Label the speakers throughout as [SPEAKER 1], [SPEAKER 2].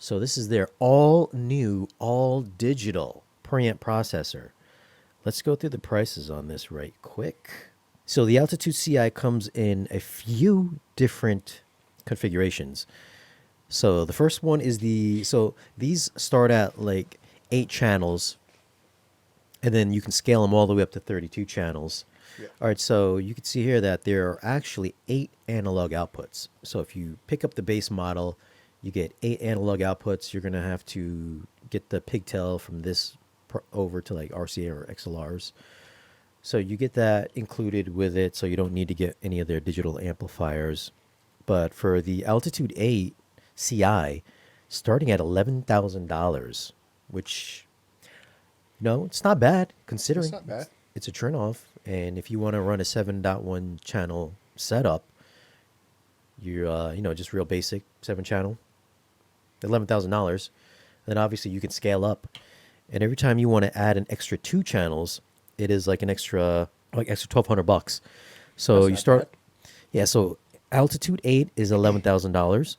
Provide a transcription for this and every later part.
[SPEAKER 1] So this is their all new, all digital preamp processor. Let's go through the prices on this right quick. So the Altitude CI comes in a few different configurations. So the first one is so these start at like 8 channels, and then you can scale them all the way up to 32 channels.
[SPEAKER 2] Yeah.
[SPEAKER 1] All right, so you can see here that there are actually 8 analog outputs. So if you pick up the base model, you get 8 analog outputs. You're gonna have to get the pigtail from this over to like RCA or XLRs. So you get that included with it, so you don't need to get any of their digital amplifiers. But for the Altitude 8 CI, starting at $11,000, which no, it's not bad
[SPEAKER 2] That's
[SPEAKER 1] considering
[SPEAKER 2] not bad.
[SPEAKER 1] it's a Trinnov. And if you want to run a 7.1 channel setup, you're just real basic 7 channel, $11,000. Then obviously you can scale up, and every time you want to add an extra 2 channels, it is like an extra 1,200 bucks. So
[SPEAKER 2] That's
[SPEAKER 1] you
[SPEAKER 2] not bad.
[SPEAKER 1] start, yeah. So Altitude 8 is $11,000.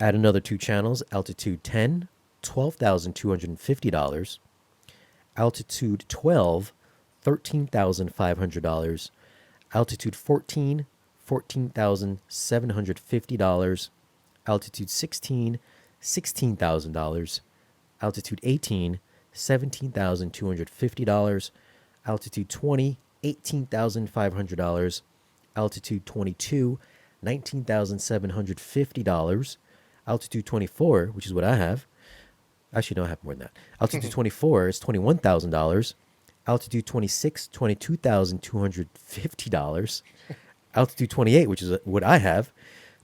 [SPEAKER 1] Add another 2 channels. Altitude 10, $12,250. Altitude 12, $13,500. Altitude 14, $14,750. Altitude 16, $16,000. Altitude 18, $17,250. Altitude 20, $18,500. Altitude 22, $19,750. Altitude 24, which is what I have. Actually, no, I have more than that. Altitude 24 is $21,000. Altitude 26, $22,250. Altitude 28, which is what I have,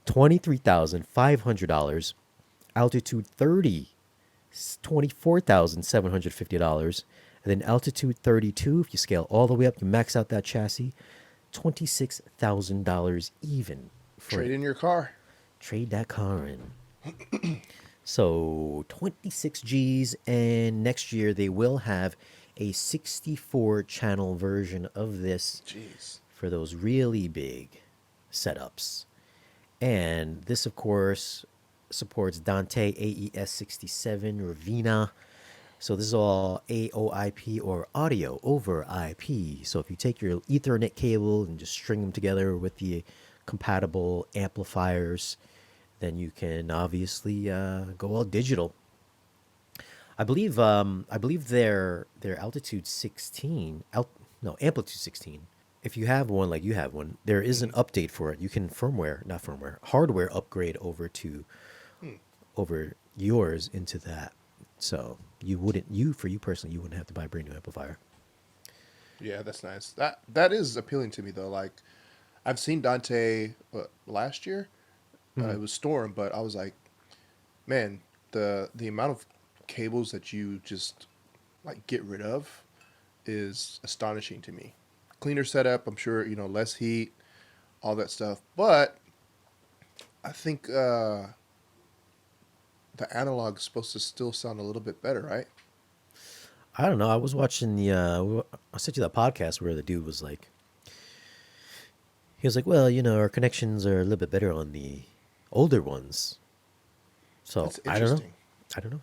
[SPEAKER 1] $23,500. Altitude 30, $24,750. And then altitude 32, if you scale all the way up, you max out that chassis, $26,000 even for
[SPEAKER 2] Trade
[SPEAKER 1] it.
[SPEAKER 2] in your car.
[SPEAKER 1] Trade that car in. So 26 G's, and next year they will have a 64 channel version of this
[SPEAKER 2] Jeez.
[SPEAKER 1] for those really big setups. And this, of course, supports Dante AES67, Ravina. So this is all AOIP or audio over IP. So if you take your Ethernet cable and just string them together with the compatible amplifiers, then you can obviously go all digital. I believe their altitude 16, no, amplitude 16. If you have one like you have one, there is an update for it. You can not firmware, hardware upgrade over yours into that. So for you personally, you wouldn't have to buy a brand new amplifier.
[SPEAKER 2] Yeah, that's nice. That is appealing to me though. Like, I've seen Dante last year.
[SPEAKER 1] Hmm.
[SPEAKER 2] It was Storm, but I was like, man, the amount of cables that you just like get rid of is astonishing to me. Cleaner setup, I'm sure, less heat, all that stuff. But I think the analog is supposed to still sound a little bit better, right?
[SPEAKER 1] I don't know. I was watching I sent you that podcast where the dude was like, he was like, well, our connections are a little bit better on the older ones. So
[SPEAKER 2] That's
[SPEAKER 1] I don't know.
[SPEAKER 2] interesting.
[SPEAKER 1] I don't know.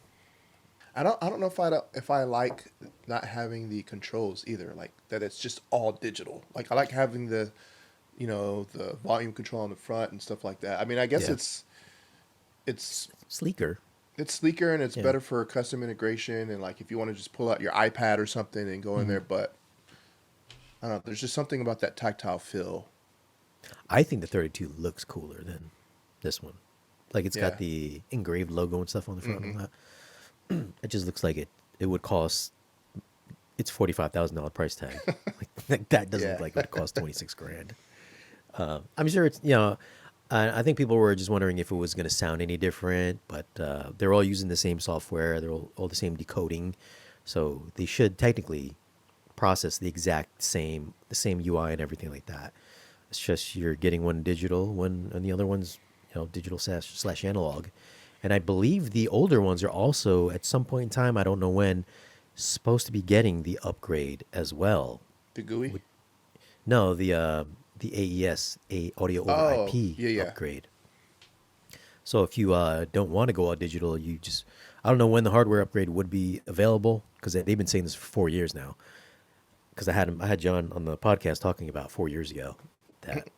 [SPEAKER 2] I don't know if I like not having the controls either. Like that, it's just all digital. Like I like having the volume control on the front and stuff like that. I mean, I guess
[SPEAKER 1] Yeah,
[SPEAKER 2] it's
[SPEAKER 1] sleeker.
[SPEAKER 2] it's sleeker and it's
[SPEAKER 1] Yeah.
[SPEAKER 2] better for custom integration and like if you want to just pull out your iPad or something and go in
[SPEAKER 1] Hmm.
[SPEAKER 2] there. But I don't know. There's just something about that tactile feel.
[SPEAKER 1] I think the 32 looks cooler than this one. Like it's got
[SPEAKER 2] Yeah.
[SPEAKER 1] the engraved logo and stuff on the front
[SPEAKER 2] Hmm.
[SPEAKER 1] and all that. It just looks like it would cost its $45,000 price tag. Like that doesn't look
[SPEAKER 2] Yeah.
[SPEAKER 1] like it would cost 26 grand. I'm sure it's I think people were just wondering if it was going to sound any different, but they're all using the same software. They're all the same decoding, so they should technically process the same UI and everything like that. It's just you're getting one digital, one and the other one's digital slash analog. And I believe the older ones are also at some point in time, I don't know when, supposed to be getting the upgrade as well.
[SPEAKER 2] The GUI.
[SPEAKER 1] No, the AES, a audio over
[SPEAKER 2] Oh,
[SPEAKER 1] IP
[SPEAKER 2] yeah, yeah.
[SPEAKER 1] upgrade. So if you don't want to go all digital, you just I don't know when the hardware upgrade would be available because they've been saying this for 4 years now. Because I had John on the podcast talking about 4 years ago that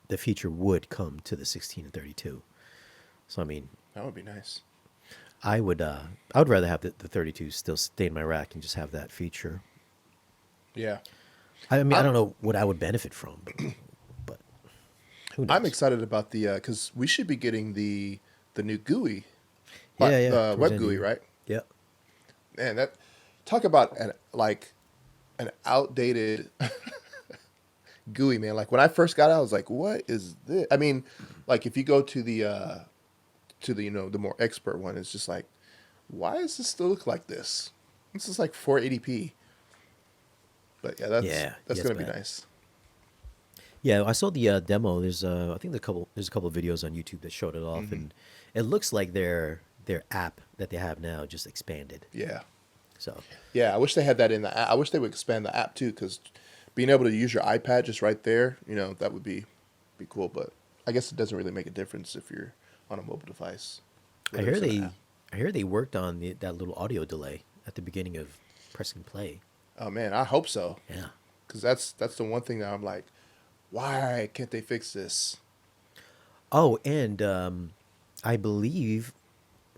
[SPEAKER 1] the feature would come to the 16 and 32. So I mean,
[SPEAKER 2] That would be nice.
[SPEAKER 1] I would rather have the 32 still stay in my rack and just have that feature.
[SPEAKER 2] Yeah.
[SPEAKER 1] I mean, I
[SPEAKER 2] I'm
[SPEAKER 1] don't know what I would benefit from, but who
[SPEAKER 2] I'm
[SPEAKER 1] knows?
[SPEAKER 2] excited about the because we should be getting the new GUI,
[SPEAKER 1] Yeah, yeah,
[SPEAKER 2] the
[SPEAKER 1] towards
[SPEAKER 2] web
[SPEAKER 1] the end of the
[SPEAKER 2] GUI,
[SPEAKER 1] year.
[SPEAKER 2] right?
[SPEAKER 1] Yeah.
[SPEAKER 2] Man, that talk about an outdated GUI, man. Like when I first got it, I was like, "What is this?" I mean, like if you go to the the more expert one, it's just like, "Why does this still look like this?" This is like 480p, but yeah,
[SPEAKER 1] Yeah,
[SPEAKER 2] that's
[SPEAKER 1] yeah, it's
[SPEAKER 2] gonna be
[SPEAKER 1] bad.
[SPEAKER 2] nice.
[SPEAKER 1] Yeah, I saw the demo. I think there's a couple of videos on YouTube that showed it off,
[SPEAKER 2] Hmm.
[SPEAKER 1] and it looks like their app that they have now just expanded.
[SPEAKER 2] Yeah,
[SPEAKER 1] So,
[SPEAKER 2] yeah. I wish they had that in the app. I wish they would expand the app too, because being able to use your iPad just right there, that would be cool. But I guess it doesn't really make a difference if you're on a mobile device,
[SPEAKER 1] I
[SPEAKER 2] whether
[SPEAKER 1] hear
[SPEAKER 2] it's in an app.
[SPEAKER 1] they I hear they worked on that little audio delay at the beginning of pressing play.
[SPEAKER 2] Oh man, I hope so,
[SPEAKER 1] Yeah.
[SPEAKER 2] because that's the one thing that I'm like, why can't they fix this?
[SPEAKER 1] Oh, and I believe,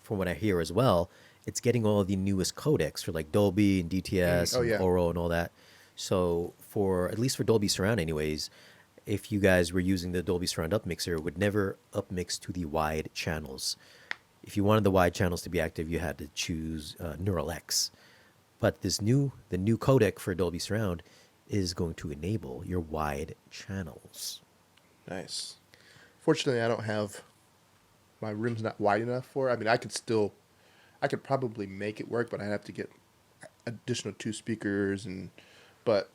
[SPEAKER 1] from what I hear as well, it's getting all the newest codecs for like Dolby and DTS
[SPEAKER 2] Oh
[SPEAKER 1] and
[SPEAKER 2] yeah,
[SPEAKER 1] Oro and all that. So for at least for Dolby Surround, anyways, if you guys were using the Dolby Surround upmixer, it would never upmix to the wide channels. If you wanted the wide channels to be active, you had to choose Neural X. But the new codec for Dolby Surround is going to enable your wide channels.
[SPEAKER 2] nice. Fortunately, I don't have my room's not wide enough for it. I mean, I could probably make it work, but I'd have to get additional two speakers but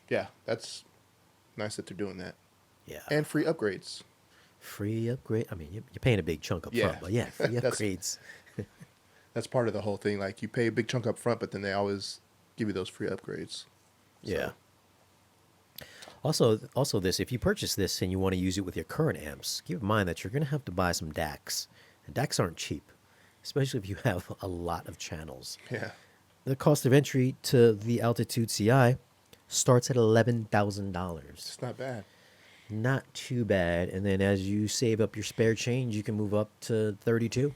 [SPEAKER 2] yeah, that's nice that they're doing that
[SPEAKER 1] Yeah.
[SPEAKER 2] and free upgrades.
[SPEAKER 1] Free upgrade. I mean, you're paying a big chunk up
[SPEAKER 2] Yeah,
[SPEAKER 1] front, but yeah, free
[SPEAKER 2] that's
[SPEAKER 1] upgrades.
[SPEAKER 2] that's part of the whole thing. Like you pay a big chunk up front, but then they always give you those free upgrades.
[SPEAKER 1] Yeah.
[SPEAKER 2] So
[SPEAKER 1] Also, this if you purchase this and you want to use it with your current amps, keep in mind that you're going to have to buy some DACs. And DACs aren't cheap, especially if you have a lot of channels.
[SPEAKER 2] yeah,
[SPEAKER 1] The cost of entry to the Altitude CI starts at $11,000.
[SPEAKER 2] it's not bad.
[SPEAKER 1] Not too bad. And then as you save up your spare change, you can move up to 32.